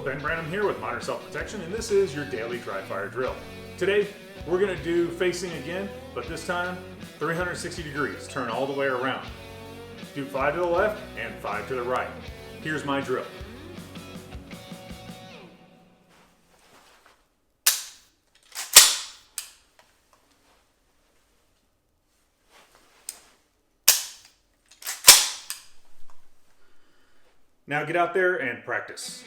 Ben Branham here with Modern Self-Protection, and this is your daily dry fire drill. Today, we're going to do facing again, but this time 360 degrees, turn all the way around. Do 5 to the left and 5 to the right. Here's my drill. Now get out there and practice.